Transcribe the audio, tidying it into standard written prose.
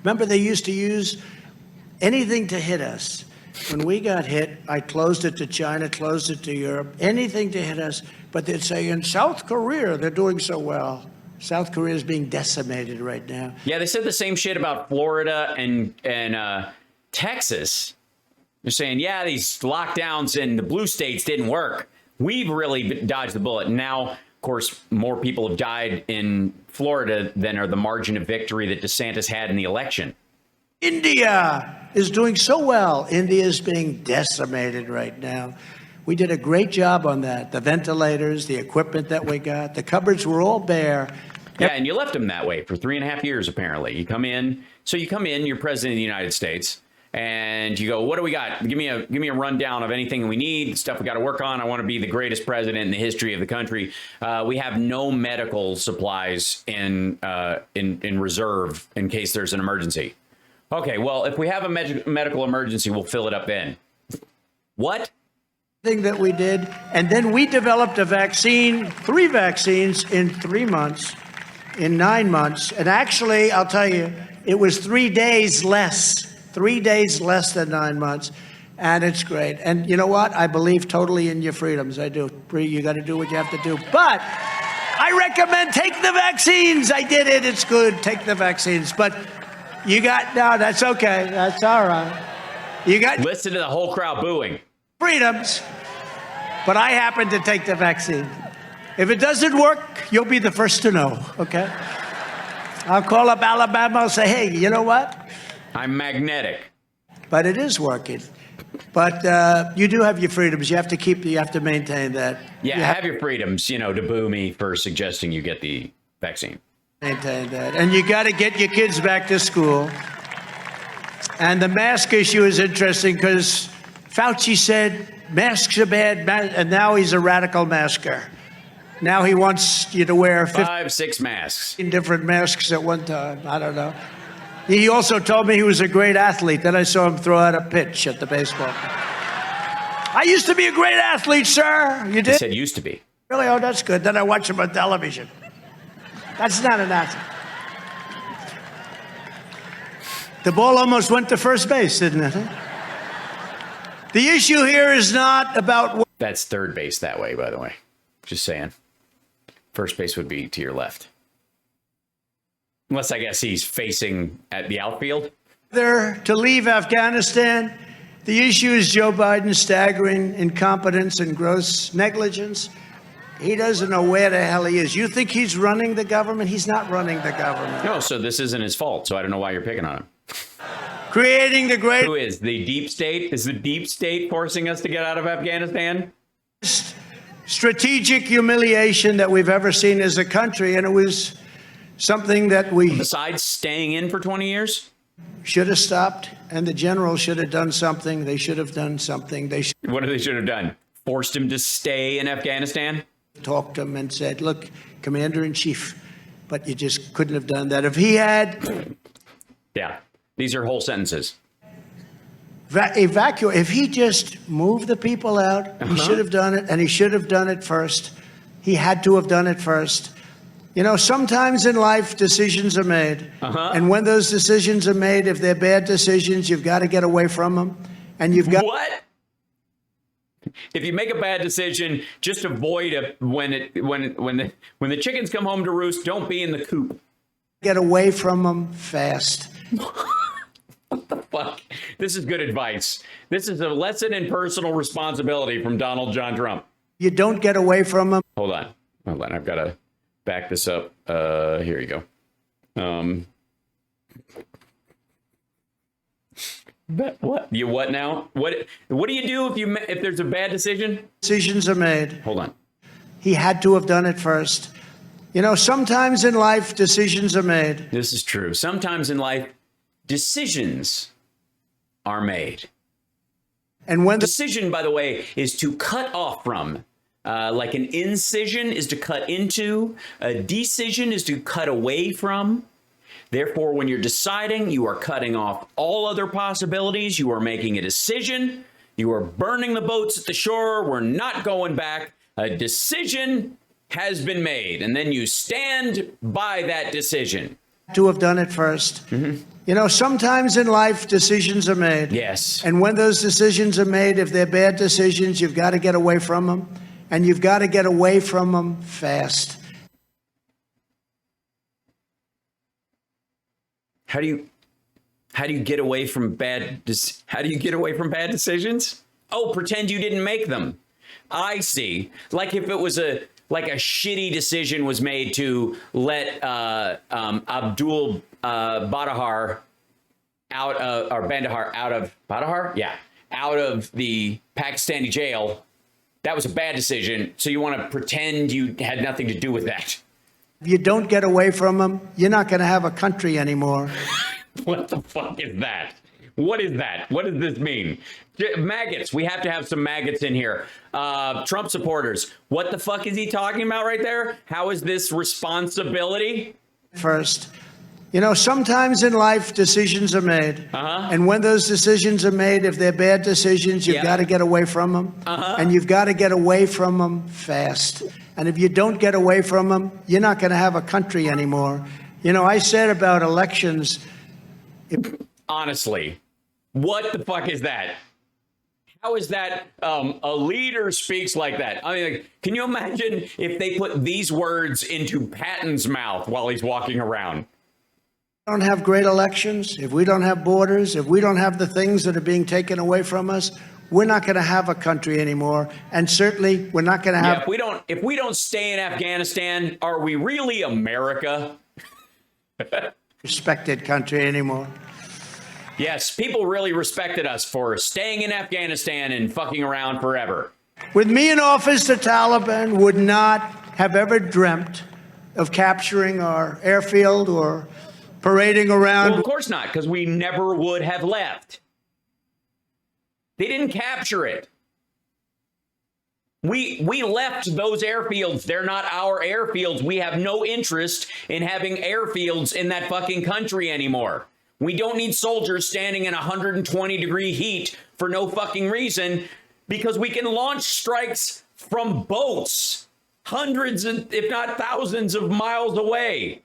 Remember, they used to use anything to hit us. When we got hit, I closed it to China, closed it to Europe, anything to hit us. But they'd say, in South Korea, they're doing so well. South Korea is being decimated right now. Yeah, they said the same shit about Florida and Texas. They're saying, yeah, these lockdowns in the blue states didn't work. We've really dodged the bullet. Now, of course, more people have died in Florida than are the margin of victory that DeSantis had in the election. India is doing so well. India is being decimated right now. We did a great job on that. The ventilators, the equipment that we got, the cupboards were all bare. Yeah, and you left them that way for 3.5 years, apparently. You come in, you're president of the United States, and you go, what do we got? Give me a rundown of anything we need, stuff we got to work on. I want to be the greatest president in the history of the country. We have no medical supplies in reserve in case there's an emergency. Okay, well, if we have a medical emergency, we'll fill it up then. What? Thing that we did, and then we developed a vaccine, 3 vaccines in 3 months, in 9 months, and actually, I'll tell you, it was 3 days less than 9 months, and it's great. And you know what? I believe totally in your freedoms. I do. You got to do what you have to do, but I recommend take the vaccines. I did it. It's good. Take the vaccines, but no, that's okay. That's all right. Listen to the whole crowd booing. Freedoms, but I happen to take the vaccine. If it doesn't work, you'll be the first to know, okay? I'll call up Alabama, I'll say, hey, you know what? I'm magnetic. But it is working. But you do have your freedoms. You have to maintain that. Yeah, have your freedoms, to boo me for suggesting you get the vaccine. Maintain that. And you got to get your kids back to school. And the mask issue is interesting because Fauci said masks are bad, and now he's a radical masker. Now he wants you to wear 5-6 masks. Different masks at one time. I don't know. He also told me he was a great athlete. Then I saw him throw out a pitch at the baseball. I used to be a great athlete, sir. You did? He said used to be. Really? Oh, that's good. Then I watch him on television. That's not an athlete. The ball almost went to first base, didn't it? The issue here is not about... That's third base that way, by the way. Just saying. First base would be to your left. Unless, I guess, he's facing at the outfield. To leave Afghanistan, the issue is Joe Biden's staggering incompetence and gross negligence. He doesn't know where the hell he is. You think he's running the government? He's not running the government. No, so this isn't his fault, so I don't know why you're picking on him. Creating the great... Who is the deep state? Is the deep state forcing us to get out of Afghanistan? Strategic humiliation that we've ever seen as a country, and it was something that we... Besides staying in for 20 years? Should have stopped, and the general should have done something. They should have done something. What they should have done? Forced him to stay in Afghanistan? Talked to him and said, look, Commander-in-Chief, but you just couldn't have done that. If he had... Yeah. These are whole sentences. Evacuate. If he just moved the people out, he should have done it, and he should have done it first. He had to have done it first. Sometimes in life, decisions are made. And when those decisions are made, if they're bad decisions, you've got to get away from them. And you've got... What? If you make a bad decision, just avoid it when the chickens come home to roost, don't be in the coop. Get away from them fast. What the fuck? This is good advice. This is a lesson in personal responsibility from Donald John Trump. You don't get away from them. Hold on. I've got to back this up. Here you go. But what? You what now? What do you do if there's a bad decision? Decisions are made. Hold on. He had to have done it first. Sometimes in life, decisions are made. This is true. Sometimes in life, decisions are made. And when decision, by the way, is to cut off from, like an incision is to cut into, a decision is to cut away from. Therefore, when you're deciding, you are cutting off all other possibilities. You are making a decision. You are burning the boats at the shore. We're not going back. A decision has been made, and then you stand by that decision. To have done it first. You know, sometimes in life, decisions are made. Yes. And when those decisions are made, if they're bad decisions, you've got to get away from them. And you've got to get away from them fast. How do you get away from bad decisions? Oh, pretend you didn't make them. I see. Like if it was a shitty decision was made to let Abdul Bandahar out of the Pakistani jail. That was a bad decision. So you want to pretend you had nothing to do with that. If you don't get away from them, you're not going to have a country anymore. What the fuck is that? What is that? What does this mean? Maggots. We have to have some maggots in here. Trump supporters. What the fuck is he talking about right there? How is this responsibility? First, you know, sometimes in life, decisions are made. And when those decisions are made, if they're bad decisions, you've got to get away from them. And you've got to get away from them fast. And if you don't get away from them, you're not going to have a country anymore. You know, I said about elections. Honestly, what the fuck is that? How is that a leader speaks like that? I mean, like, can you imagine if they put these words into Patton's mouth while he's walking around? Don't have great elections, if we don't have borders, if we don't have the things that are being taken away from us, we're not going to have a country anymore. And certainly we're not going to have. If we don't stay in Afghanistan, are we really America? Respected country anymore. Yes, people really respected us for staying in Afghanistan and fucking around forever. With me in office, the Taliban would not have ever dreamt of capturing our airfield or parading around. Well, of course not, because we never would have left. They didn't capture it. We left those airfields. They're not our airfields. We have no interest in having airfields in that fucking country anymore. We don't need soldiers standing in 120-degree heat for no fucking reason, because we can launch strikes from boats hundreds, if not thousands of miles away.